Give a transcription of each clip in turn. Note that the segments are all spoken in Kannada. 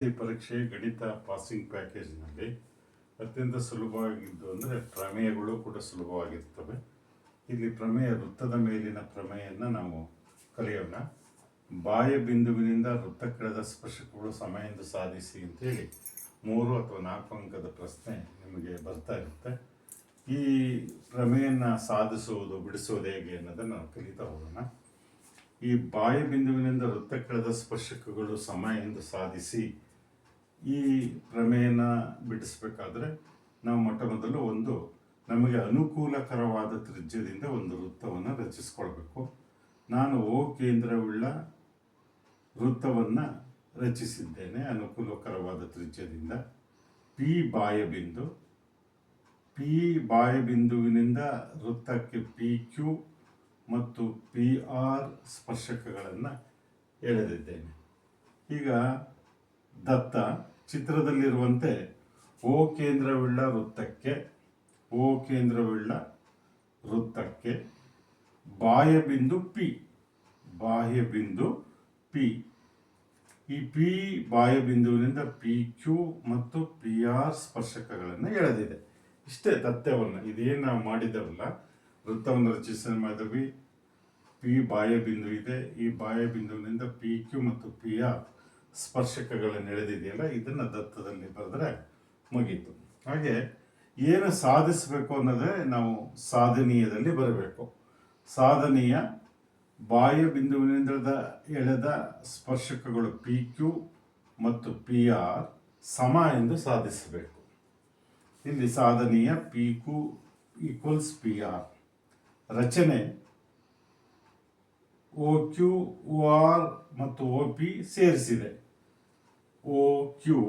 ಈ ಪರೀಕ್ಷೆ ಗಣಿತ ಪಾಸಿಂಗ್ ಪ್ಯಾಕೇಜ್ನಲ್ಲಿ ಅತ್ಯಂತ ಸುಲಭವಾಗಿದ್ದು ಅಂದರೆ ಪ್ರಮೇಯಗಳು ಕೂಡ ಸುಲಭವಾಗಿರ್ತವೆ. ಇಲ್ಲಿ ಪ್ರಮೇಯ ವೃತ್ತದ ಮೇಲಿನ ಪ್ರಮೇಯವನ್ನು ನಾವು ಕಲಿಯೋಣ. ಬಾಹ್ಯ ಬಿಂದುವಿನಿಂದ ವೃತ್ತಕ್ಕೆಳೆದ ಸ್ಪರ್ಶಕಗಳು ಸಮ ಎಂದು ಸಾಧಿಸಿ ಅಂತೇಳಿ 3 ಅಥವಾ 4 ಅಂಕದ ಪ್ರಶ್ನೆ ನಿಮಗೆ ಬರ್ತಾ ಇರುತ್ತೆ. ಈ ಪ್ರಮೇಯನ ಸಾಧಿಸುವುದು ಬಿಡಿಸುವುದು ಹೇಗೆ ಅನ್ನೋದನ್ನು ನಾವು ಕಲಿತಾ ಹೋಗೋಣ. ಈ ಬಾಹ್ಯ ಬಿಂದುವಿನಿಂದ ವೃತ್ತಕ್ಕೆಳೆದ ಸ್ಪರ್ಶಕಗಳು ಸಮ ಎಂದು ಸಾಧಿಸಿ ಈ ಪ್ರಮೇಯನ ಬಿಡಿಸ್ಬೇಕಾದ್ರೆ ನಾವು ಮೊಟ್ಟ ಮೊದಲು ನಮಗೆ ಅನುಕೂಲಕರವಾದ ತ್ರಿಜ್ಯದಿಂದ ಒಂದು ವೃತ್ತವನ್ನು ರಚಿಸ್ಕೊಳ್ಬೇಕು. ನಾನು ಓ ಕೇಂದ್ರವುಳ್ಳ ವೃತ್ತವನ್ನು ರಚಿಸಿದ್ದೇನೆ ಅನುಕೂಲಕರವಾದ ತ್ರಿಜ್ಯದಿಂದ. ಪಿ ಬಾಹ್ಯ ಬಿಂದುವಿನಿಂದ ವೃತ್ತಕ್ಕೆ ಪಿ ಕ್ಯೂ ಮತ್ತು ಪಿ ಆರ್ ಸ್ಪರ್ಶಕಗಳನ್ನು ಎಳೆದಿದ್ದೇನೆ. ಈಗ ದತ್ತ ಚಿತ್ರದಲ್ಲಿರುವಂತೆ ಓ ಕೇಂದ್ರವುಳ್ಳ ವೃತ್ತಕ್ಕೆ ಬಾಹ್ಯ ಬಿಂದು ಪಿ ಈ ಪಿ ಬಾಹ್ಯ ಬಿಂದುವಿನಿಂದ ಪಿ ಕ್ಯೂ ಮತ್ತು ಪಿ ಆರ್ ಸ್ಪರ್ಶಕಗಳನ್ನು ಎಳೆದಿದೆ. ಇಷ್ಟೇ ತಥ್ಯವನ್ನು. ಇದೇನು ನಾವು ಮಾಡಿದವಲ್ಲ, ವೃತ್ತವನ್ನು ರಚಿಸಿದ ಮಾಡಿದ್ವಿ. ಪಿ ಬಾಹ್ಯ ಬಿಂದು ಇದೆ. ಈ ಬಾಹ್ಯ ಬಿಂದುವಿನಿಂದ ಪಿ ಕ್ಯೂ ಮತ್ತು ಪಿ ಆರ್ ಸ್ಪರ್ಶಕಗಳನ್ನು ಎಳೆದಿದೆಯಲ್ಲ, ಇದನ್ನು ದತ್ತದಲ್ಲಿ ಬರೆದ್ರೆ ಮುಗೀತು. ಹಾಗೆ ಏನು ಸಾಧಿಸಬೇಕು ಅನ್ನೋದೇ ನಾವು ಸಾಧನೀಯದಲ್ಲಿ ಬರಬೇಕು. ಸಾಧನೀಯ ಬಾಹ್ಯ ಬಿಂದುವಿನಿಂದ ಎಳೆದ ಸ್ಪರ್ಶಕಗಳು ಪಿ ಕ್ಯೂ ಮತ್ತು ಪಿ ಆರ್ ಸಮ ಎಂದು ಸಾಧಿಸಬೇಕು. ಇಲ್ಲಿ ಸಾಧನೀಯ P Q equals P R. ರಚನೆ ಓ ಕ್ಯೂ ಓ ಆರ್ ಮತ್ತು ಓ ಪಿ ಸೇರಿಸಿದೆ. ಓ ಕ್ಯೂ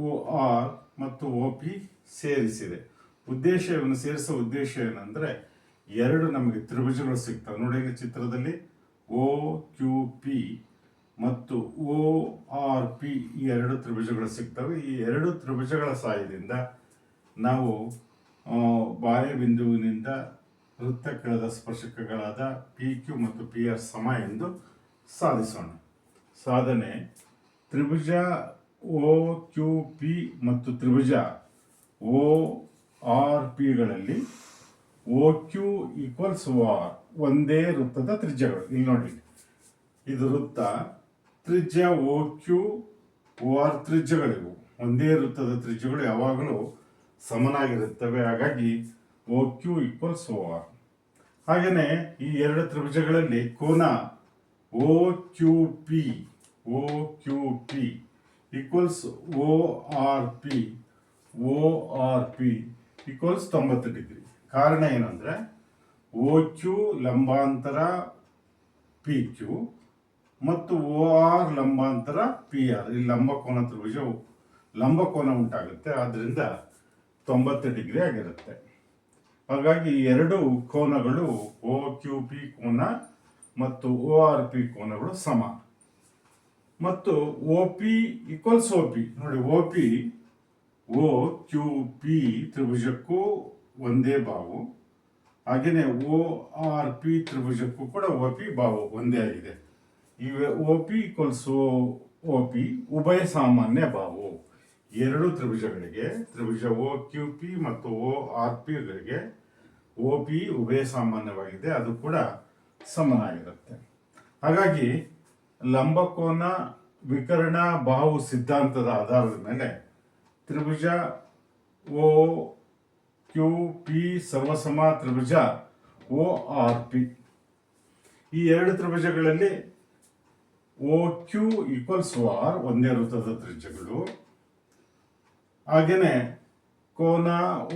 ಓ ಆರ್ ಮತ್ತು ಓ ಪಿ ಸೇರಿಸಿದೆ. ಇವನ್ನು ಸೇರಿಸೋ ಉದ್ದೇಶ ಏನಂದರೆ, ಎರಡು ನಮಗೆ ತ್ರಿಭುಜಗಳು ಸಿಗ್ತವೆ. ನೋಡಿ ಚಿತ್ರದಲ್ಲಿ ಓ ಕ್ಯೂ ಪಿ ಮತ್ತು ಓ ಆರ್ ಪಿ ಈ ಎರಡು ತ್ರಿಭುಜಗಳು ಸಿಗ್ತವೆ. ಈ ಎರಡು ತ್ರಿಭುಜಗಳ ಸಹಾಯದಿಂದ ನಾವು ಬಾಹ್ಯ ಬಿಂದುವಿನಿಂದ ವೃತ್ತಕ್ಕೆಳೆದ ಸ್ಪರ್ಶಕಗಳಾದ ಪಿ ಕ್ಯೂ ಮತ್ತು ಪಿ ಆರ್ ಸಮ ಎಂದು ಸಾಧಿಸೋಣ. ಸಾಧನೆ ತ್ರಿಭುಜ ಓ ಕ್ಯೂ ಪಿ ಮತ್ತು ತ್ರಿಭುಜ ಓ ಆರ್ ಪಿಗಳಲ್ಲಿ O Q equals O R ಒಂದೇ ವೃತ್ತದ ತ್ರಿಜ್ಯಗಳು. ಇಲ್ಲಿ ನೋಡಿ, ಇದು ವೃತ್ತ, ತ್ರಿಜ್ಯ ಓ ಕ್ಯೂ ಓ ಆರ್ ತ್ರಿಜ್ಯಗಳಿವು. ಒಂದೇ ವೃತ್ತದ ತ್ರಿಜ್ಯಗಳು ಯಾವಾಗಲೂ ಸಮನಾಗಿರುತ್ತವೆ. ಹಾಗಾಗಿ O Q equals O R. ಹಾಗೆಯೇ ಈ ಎರಡು ತ್ರಿಭುಜಗಳಲ್ಲಿ ಕೋನ O Q P equals O R P equals 90 degree. ಕಾರಣ ಏನಂದರೆ, ಓ ಕ್ಯೂ ಲಂಬಾಂತರ ಪಿ ಕ್ಯೂ ಮತ್ತು ಓ ಆರ್ ಲಂಬಾಂತರ ಪಿ ಆರ್. ಈ ಲಂಬಕೋನ ತ್ರಿಭುಜವು ಲಂಬಕೋನ ಉಂಟಾಗುತ್ತೆ, ಆದ್ದರಿಂದ 90 ಡಿಗ್ರಿ ಆಗಿರುತ್ತೆ. ಹಾಗಾಗಿ ಎರಡು ಕೋನಗಳು ಓ ಕ್ಯೂ ಪಿ ಕೋನ ಮತ್ತು ಓ ಆರ್ ಪಿ ಕೋನಗಳು ಸಮ. ಮತ್ತು O P equals O P. ನೋಡಿ, ಓ ಕ್ಯೂ ಪಿ ತ್ರಿಭುಜಕ್ಕೂ ಒಂದೇ ಬಾವು. ಹಾಗೆಯೇ ಓ ಆರ್ ಪಿ ತ್ರಿಭುಜಕ್ಕೂ ಕೂಡ ಓ ಪಿ ಬಾವು ಒಂದೇ ಆಗಿದೆ. ಈ O P equals O P ಉಭಯ ಸಾಮಾನ್ಯ ಬಾವು. ಎರಡು ತ್ರಿಭುಜಗಳಿಗೆ, ತ್ರಿಭುಜ ಓ ಕ್ಯೂ ಪಿ ಮತ್ತು ಓ ಆರ್ ಪಿಗಳಿಗೆ ಓ ಪಿ ಉಭಯ ಸಾಮಾನ್ಯವಾಗಿದೆ, ಅದು ಕೂಡ ಸಮನಾಗಿರುತ್ತೆ. ಹಾಗಾಗಿ ಲಂಬಕೋನ ವಿಕರ್ಣ ಬಾಹು ಸಿದ್ಧಾಂತದ ಆಧಾರದ ಮೇಲೆ ತ್ರಿಭುಜ ಓ ಕ್ಯೂ ಪಿ ಸರ್ವಸಮ ತ್ರಿಭುಜ ಓ ಆರ್ ಪಿ. ಈ ಎರಡು ತ್ರಿಭುಜಗಳಲ್ಲಿ O Q equals O R ಒಂದೇ ವೃತ್ತದ ತ್ರಿಜ್ಯಗಳು. ಹಾಗೆಯೇ ಕೋನ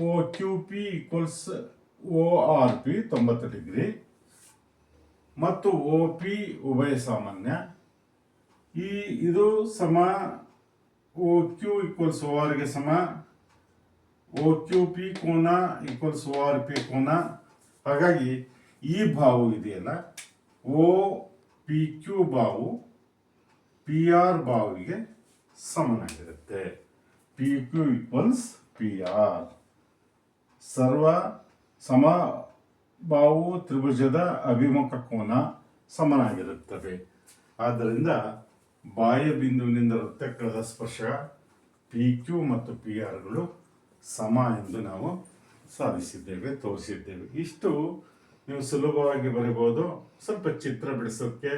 O Q P equals O R P 90 degree ಮತ್ತು ಓ ಪಿ ಉಭಯ ಸಾಮಾನ್ಯ. ಇದು ಸಮ ಓ ಕ್ಯೂ ಈಕ್ವಲ್ಸ್ ಓ ಆರ್ಗೆ ಸಮ. ಓ ಕ್ಯೂ ಪಿ ಕೋನ ಈಕ್ವಲ್ಸ್ ಓ ಆರ್ ಪಿ ಕೋನ. ಹಾಗಾಗಿ ಈ ಬಾವು ಇದೆಯಲ್ಲ, ಓ ಪಿ ಕ್ಯೂ ಬಾವು ಪಿ ಆರ್ ಬಾವಿಗೆ ಸಮನಾಗಿರುತ್ತೆ. P Q equals P R. ಸರ್ವ ಸಮ ಬಾವು ತ್ರಿಭುಜದ ಅಭಿಮುಖ ಕೋನ ಸಮನಾಗಿರುತ್ತವೆ. ಆದ್ದರಿಂದ ಬಾಹ್ಯ ಬಿಂದುವಿನಿಂದ ವೃತ್ತಕ್ಕಳದ ಸ್ಪರ್ಶ ಪಿ ಕ್ಯೂ ಮತ್ತು ಪಿ ಆರ್ಗಳು ಸಮ ಎಂದು ನಾವು ಸಾಧಿಸಿದ್ದೇವೆ, ತೋರಿಸಿದ್ದೇವೆ. ಇಷ್ಟು ನೀವು ಸುಲಭವಾಗಿ ಬರಿಬೋದು. ಸ್ವಲ್ಪ ಚಿತ್ರ ಬಿಡಿಸೋಕ್ಕೆ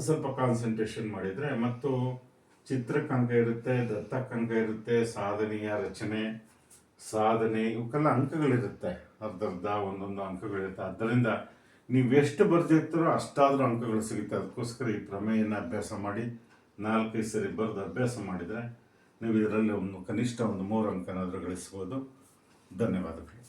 ಸ್ವಲ್ಪ ಕಾನ್ಸಂಟ್ರೇಷನ್ ಮಾಡಿದರೆ, ಮತ್ತು ಚಿತ್ರಕ್ಕೆ ಅಂಕ ಇರುತ್ತೆ, ದತ್ತಕ್ಕೆ ಅಂಕ ಇರುತ್ತೆ, ಸಾಧನೆಯ ರಚನೆ, ಸಾಧನೆ ಇವಕ್ಕೆಲ್ಲ ಅಂಕಗಳಿರುತ್ತೆ, ಅರ್ಧರ್ಧ ಒಂದೊಂದು ಅಂಕಗಳಿರುತ್ತೆ. ಆದ್ದರಿಂದ ನೀವು ಎಷ್ಟು ಬರೆದಿರ್ತೀರೋ ಅಷ್ಟಾದರೂ ಅಂಕಗಳು ಸಿಗುತ್ತೆ. ಅದಕ್ಕೋಸ್ಕರ ಈ ಪ್ರಮೇಯನ ಅಭ್ಯಾಸ ಮಾಡಿ 4-5 ಸರಿ ಬರೆದು ಅಭ್ಯಾಸ ಮಾಡಿದರೆ ನೀವು ಇದರಲ್ಲಿ ಕನಿಷ್ಠ 3 ಅಂಕನಾದರೂ ಗಳಿಸ್ಬೋದು. ಧನ್ಯವಾದಗಳು.